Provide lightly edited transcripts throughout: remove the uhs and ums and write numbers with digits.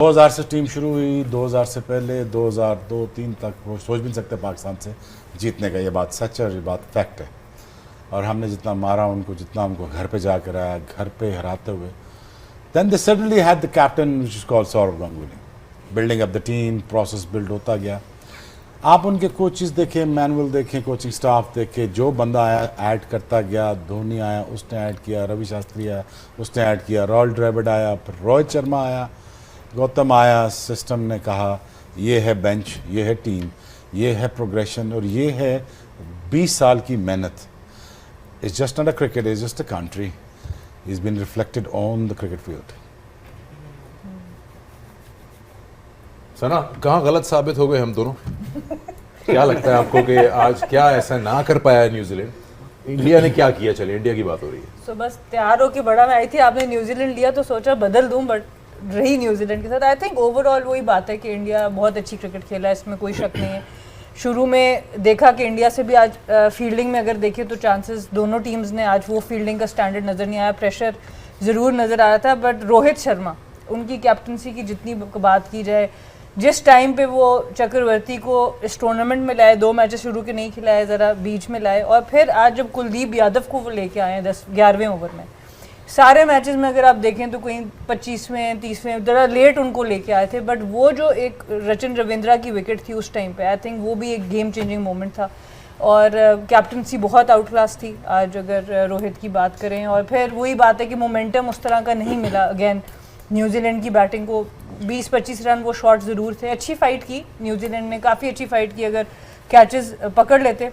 2000 से टीम शुरू हुई, 2000 से पहले 2002-3 तक वो सोच भी नहीं सकते पाकिस्तान से जीतने का। ये बात सच है और ये बात फैक्ट है। और हमने जितना मारा उनको, जितना हमको घर पे जाकर आया, घर पे हराते हुए, then they suddenly had the captain which is called Sourav Ganguly. Building up the team, process build होता गया। आप उनके कोचेस देखें, मैनुअल देखें, कोचिंग स्टाफ देखें, जो बंदा आया ऐड करता गया। धोनी आया, उसने ऐड किया। रवि शास्त्री आया, उसने ऐड किया। रॉयल ड्रेविड आया, फिर रोहित शर्मा आया, गौतम आया। सिस्टम ने कहा ये है बेंच, ये है टीम, ये है प्रोग्रेशन और ये है 20 साल की मेहनत। It's just not a cricket, it's just a country. Is been reflected on the cricket field. Sana, कहाँ गलत साबित हो गए हम दोनों? क्या लगता है आपको कि आज क्या ऐसा ना कर पाया न्यूजीलैंड? इंडिया ने क्या किया? चले इंडिया की बात हो रही है। सो बस तैयार होके बड़ा मैं आई थी, आपने न्यूजीलैंड लिया तो सोचा बदल दूं, बट रही न्यूजीलैंड के साथ। आई थिंक ओवरऑल वही बात है कि इंडिया बहुत अच्छी क्रिकेट खेला है, इसमें कोई शक नहीं है। शुरू में देखा कि इंडिया से भी आज फील्डिंग में अगर देखें तो चांसेस दोनों टीम्स ने आज वो फील्डिंग का स्टैंडर्ड नज़र नहीं आया। प्रेशर ज़रूर नज़र आ रहा था, बट रोहित शर्मा, उनकी कैप्टनसी की जितनी बात की जाए, जिस टाइम पे वो चक्रवर्ती को इस टूर्नामेंट में लाए, 2 मैचेस शुरू के नहीं खिलाए, ज़रा बीच में लाए, और फिर आज जब कुलदीप यादव को वो लेके आए हैं 11वें ओवर में, सारे मैचेस में अगर आप देखें तो कहीं 25वें 30वें ज़रा लेट उनको लेके आए थे, बट वो जो एक रचिन रविंद्रा की विकेट थी उस टाइम पे, आई थिंक वो भी एक गेम चेंजिंग मोमेंट था। और कैप्टनसी बहुत आउट क्लास थी आज अगर रोहित की बात करें। और फिर वही बात है कि मोमेंटम उस तरह का नहीं मिला अगेन न्यूजीलैंड की बैटिंग को। 20-25 रन वो शॉट ज़रूर थे। अच्छी फाइट की न्यूजीलैंड ने, काफ़ी अच्छी फाइट की अगर कैचेस पकड़ लेते।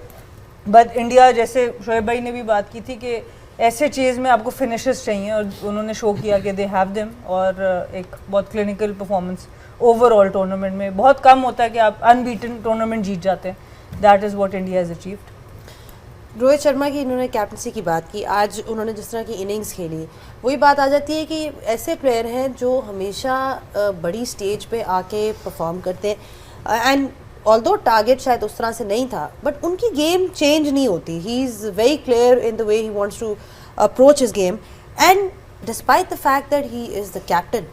बट इंडिया, जैसे शोएब भाई ने भी बात की थी कि ऐसे चेज़ में आपको फिनिशर्स चाहिए, और उन्होंने शो किया कि दे हैव देम। और एक बहुत क्लिनिकल परफॉर्मेंस ओवरऑल टूर्नामेंट में। बहुत कम होता है कि आप अनबीटन टूर्नामेंट जीत जाते हैं। That is what India has achieved. Rohit Sharma की इन्होंने कैप्टनसी की बात की, आज उन्होंने जिस तरह की इनिंग्स खेली, वही बात आ जाती है कि ऐसे प्लेयर हैं जो हमेशा बड़ी स्टेज पे आके परफॉर्म करते हैं। एंड ऑल्दो टारगेट शायद उस तरह से नहीं था, बट उनकी गेम चेंज नहीं होती। He is very clear in the way he wants to approach his game, and despite the fact that he is the captain,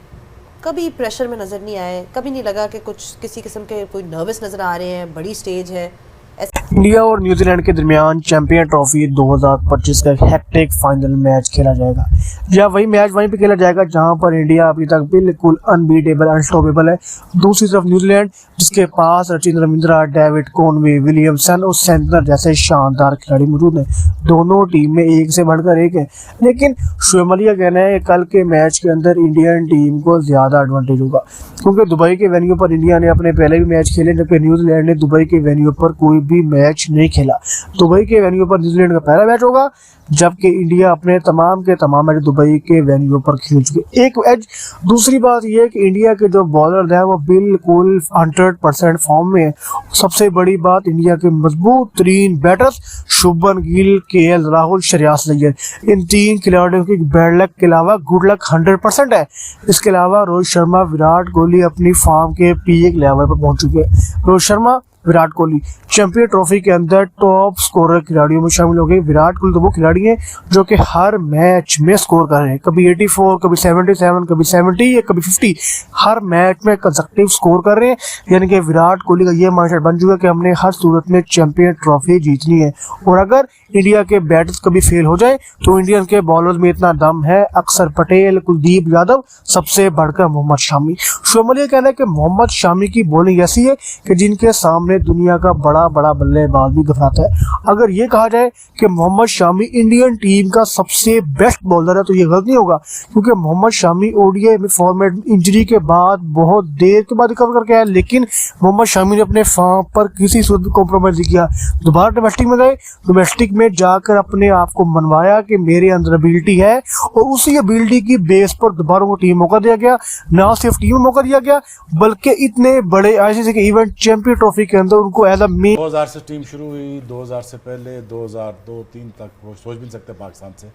कभी प्रेशर में नज़र नहीं आए, कभी नहीं लगा कि कुछ किसी किस्म के कोई नर्वस नज़र आ रहे हैं, बड़ी स्टेज है। इंडिया और न्यूजीलैंड के दरमियान चैंपियन ट्रॉफी 2025 का हैक्टिक फाइनल मैच खेला जाएगा। या वही मैच वहीं पे खेला जाएगा जहां पर इंडिया अभी तक बिल्कुल अनबीटेबल, अनस्टॉपेबल है। दूसरी तरफ न्यूजीलैंड, जिसके पास Sachin Ravindra, David Conway, Williamson और सेंटनर जैसे शानदार खिलाड़ी मौजूद हैं। दोनों टीम में एक से बढ़कर एक है, लेकिन शोएब अली का कहना है कल के मैच के अंदर इंडियन टीम को ज़्यादा एडवांटेज होगा, क्योंकि दुबई के वेन्यू पर इंडिया ने अपने पहले भी मैच खेले, जबकि न्यूजीलैंड ने दुबई के वेन्यू पर कोई भी मैच नहीं खेला। दुबई के वेन्यू पर न्यूजीलैंड का पहला मैच होगा, जबकि इंडिया अपने तमाम के तमाम मैच दुबई के वेन्यू पर खेल चुके। एक एज। दूसरी बात यह है कि इंडिया के जो बॉलर हैं वो बिल्कुल 100% फॉर्म में है। सबसे बड़ी बात, इंडिया के मजबूत तरीन बैटर्स शुभमन गिल, केएल राहुल, श्रेयस अय्यर, इन 3 खिलाड़ियों की बैड लक के अलावा गुड लक 100% है। इसके अलावा रोहित शर्मा, विराट कोहली अपनी फॉर्म के पीक लेवल पर पहुंच चुके हैं। रोहित शर्मा, विराट कोहली चैंपियन ट्रॉफी के अंदर टॉप स्कोरर खिलाड़ियों में शामिल हो गए। विराट कोहली तो वो खिलाड़ी हैं जो कि हर मैच में स्कोर कर रहे हैं, कभी 84, कभी 77, कभी 70 या कभी 50, हर मैच में कंसेक्टिव स्कोर कर रहे हैं। यानी कि विराट कोहली का ये माइंडसेट बन चुका है कि हमने हर सूरत में चैंपियन ट्रॉफी जीतनी है। और अगर इंडिया के बैटर्स कभी फेल हो जाए तो इंडियन के बॉलर्स में इतना दम है, अक्षर पटेल, कुलदीप यादव, सबसे बढ़कर मोहम्मद शामी। शोएब अली का कहना है कि मोहम्मद शामी की बॉलिंग ऐसी है कि जिनके सामने दुनिया का बड़ा बड़ा बल्लेबाज भी घबराता है। अगर ये कहा जाए कि मोहम्मद शामी इंडियन टीम का सबसे बेस्ट बॉलर है तो ये गलत नहीं होगा, क्योंकि मोहम्मद शामी ओडीआई में फॉर्मेट इंजरी के बाद बहुत देर के बाद रिकवर करके आया, लेकिन मोहम्मद शामी ने अपने फॉर्म पर किसी सूरत में कॉम्प्रोमाइज नहीं किया। दोबारा डोमेस्टिक में गए, डोमेस्टिक में जाकर अपने आप को मनवाया कि मेरे अंदर एबिलिटी है, और उसी एबिलिटी की बेस पर दोबारा को टीम मौका दिया गया। ना सिर्फ टीम मौका दिया गया, बल्कि इतने बड़े आईसीसी के इवेंट चैंपियन ट्रॉफी के अंदर उनको एज अ मेन। 2000 से टीम शुरू हुई, 2000 से पहले 2002-3 तक वो सोच भी नहीं सकते पाकिस्तान से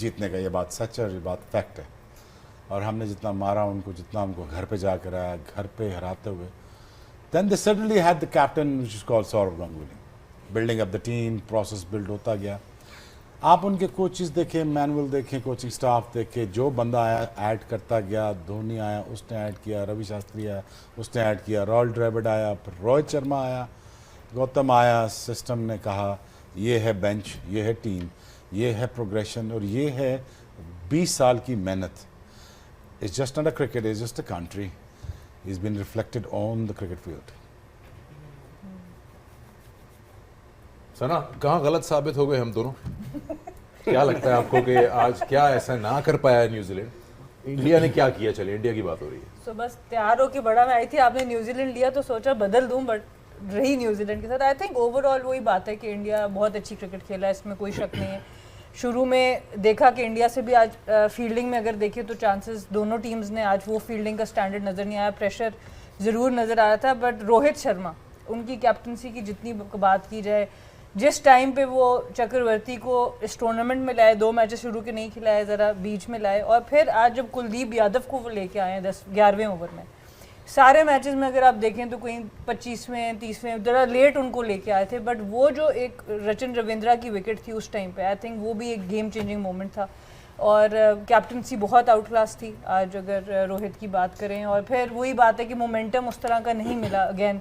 जीतने का। ये बात सच है और ये बात फैक्ट है। और हमने जितना मारा उनको, जितना हमको घर पे जाकर आया, घर पे हराते हुए, then they suddenly had the captain which is called Sourav Ganguly. Building up the team, process build होता गया। आप उनके कोचेस देखें, मैनुअल देखें, कोचिंग स्टाफ देखें, जो बंदा आया ऐड करता गया। धोनी आया, उसने ऐड किया, रवि शास्त्री आया, उसने ऐड किया, रॉयल ड्रेविड आया, फिर रोहित शर्मा आया, गौतम आया। सिस्टम ने कहा ये है बेंच, ये है टीम, ये है प्रोग्रेशन और ये है 20 साल की मेहनत। It's just not a cricket, it's just a country. Is been reflected on the cricket field. Sana, कहाँ गलत साबित हो गए हम दोनों? क्या लगता है आपको कि आज क्या ऐसा ना कर पाया न्यूजीलैंड? इंडिया ने क्या किया? चले इंडिया की बात हो रही है। तो बस तैयार होके बड़ा मैं आई थी, आपने न्यूजीलैंड लिया तो सोचा बदल दूं, बट रही न्यूजीलैंड के साथ। आई थिंक ओवरऑल वही बात है कि इंडिया बहुत अच्छी क्रिकेट खेला है, इसमें कोई शक नहीं है। शुरू में देखा कि इंडिया से भी आज फील्डिंग में अगर देखें तो चांसेस दोनों टीम्स ने आज वो फील्डिंग का स्टैंडर्ड नज़र नहीं आया, प्रेशर ज़रूर नज़र आ रहा था। बट रोहित शर्मा, उनकी कैप्टनसी की जितनी बात की जाए, जिस टाइम पे वो चक्रवर्ती को इस टूर्नामेंट में लाए, 2 मैचेस शुरू के नहीं खिलाए, ज़रा बीच में लाए, और फिर आज जब कुलदीप यादव को वो लेके आए हैं 11वें ओवर में, सारे मैचेस में अगर आप देखें तो कहीं 25वें 30वें ज़रा लेट उनको लेके आए थे। बट वो जो एक रचिन रविंद्रा की विकेट थी उस टाइम पे, आई थिंक वो भी एक गेम चेंजिंग मोमेंट था। और कैप्टनसी बहुत आउट क्लास थी आज अगर रोहित की बात करें। और फिर वही बात है कि मोमेंटम उस तरह का नहीं मिला अगेन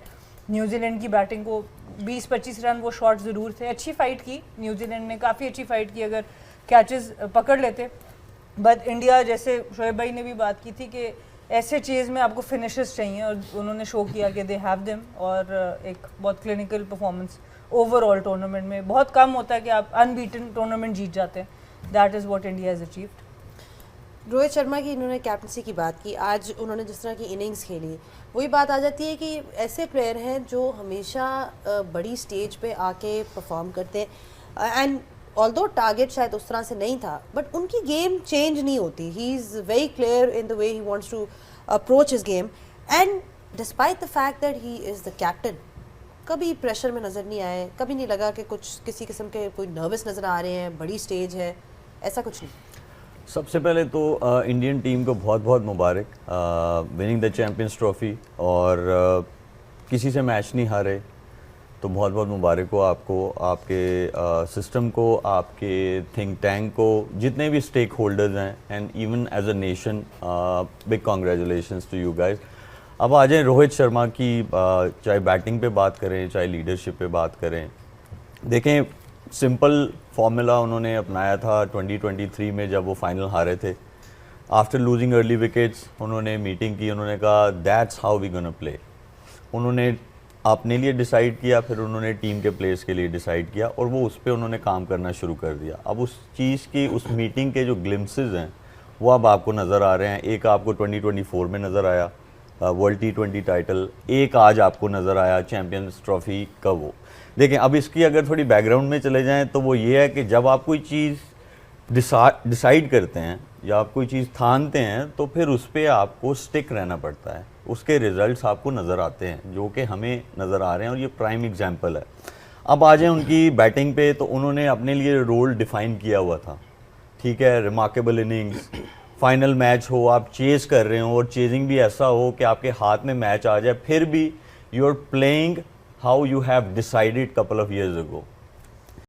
न्यूजीलैंड की बैटिंग को। 20-25 रन वो शॉट ज़रूर थे। अच्छी फाइट की न्यूजीलैंड ने, काफ़ी अच्छी फाइट की अगर कैचेस पकड़ लेते। बट इंडिया, जैसे शोएब भाई ने भी बात की थी कि ऐसे चीज़ में आपको फिनिशर्स चाहिए, और उन्होंने शो किया कि दे हैव देम। और एक बहुत क्लिनिकल परफॉर्मेंस ओवरऑल टूर्नामेंट में। बहुत कम होता है कि आप अनबीटन टूर्नामेंट जीत जाते हैं। That is what India has achieved. Rohit Sharma की इन्होंने कैप्टनसी की बात की, आज उन्होंने जिस तरह की इनिंग्स खेली, वही बात आ जाती है कि ऐसे प्लेयर हैं जो हमेशा बड़ी स्टेज पे आके परफॉर्म करते हैं। एंड ऑल्दो टारगेट शायद उस तरह से नहीं था, बट उनकी गेम चेंज नहीं होती। He is very clear in the way he wants to approach his game, and despite the fact that he is the captain, कभी प्रेशर में नज़र नहीं आए, कभी नहीं लगा कि कुछ किसी किस्म के कोई नर्वस नज़र आ रहे हैं, बड़ी स्टेज है, ऐसा कुछ नहीं। सबसे पहले तो इंडियन टीम को बहुत बहुत मुबारक विनिंग द चैम्पियंस ट्रॉफ़ी, और किसी से मैच नहीं हारे, तो बहुत बहुत मुबारक हो आपको, आपके सिस्टम को, आपके थिंक टैंक को, जितने भी स्टेक होल्डर्स हैं, and even as a nation big congratulations to you guys. अब आ जाएँ रोहित शर्मा की, चाहे बैटिंग पे बात करें, चाहे लीडरशिप पे बात करें। देखें, सिंपल फॉर्मूला उन्होंने अपनाया था 2023 में जब वो फाइनल हारे थे। आफ्टर लूजिंग अर्ली विकेट्स उन्होंने मीटिंग की, उन्होंने कहा that's how we gonna play. उन्होंने अपने लिए डिसाइड किया, फिर उन्होंने टीम के प्लेयर्स के लिए डिसाइड किया, और वो उस पर उन्होंने काम करना शुरू कर दिया। अब उस चीज़ की, उस मीटिंग के जो ग्लिम्पसेस हैं वो अब आपको नज़र आ रहे हैं। एक आपको 2024 में नज़र आया वर्ल्ड T20 टाइटल, एक आज आपको नज़र आया चैम्पियंस ट्रॉफ़ी का वो। देखें, अब इसकी अगर थोड़ी बैकग्राउंड में चले जाएं तो वो ये है कि जब आप कोई चीज़ डिसाइड करते हैं या आप कोई चीज़ ठानते हैं तो फिर उस पर आपको स्टिक रहना पड़ता है, उसके रिजल्ट्स आपको नज़र आते हैं, जो कि हमें नज़र आ रहे हैं, और ये प्राइम एग्जांपल है। अब आ जाएं उनकी बैटिंग पे, तो उन्होंने अपने लिए रोल डिफ़ाइन किया हुआ था, ठीक है। रिमार्केबल इनिंग्स, फाइनल मैच हो, आप चेज़ कर रहे हो, और चेजिंग भी ऐसा हो कि आपके हाथ में मैच आ जाए, फिर भी you are playing how you have decided couple of years ago.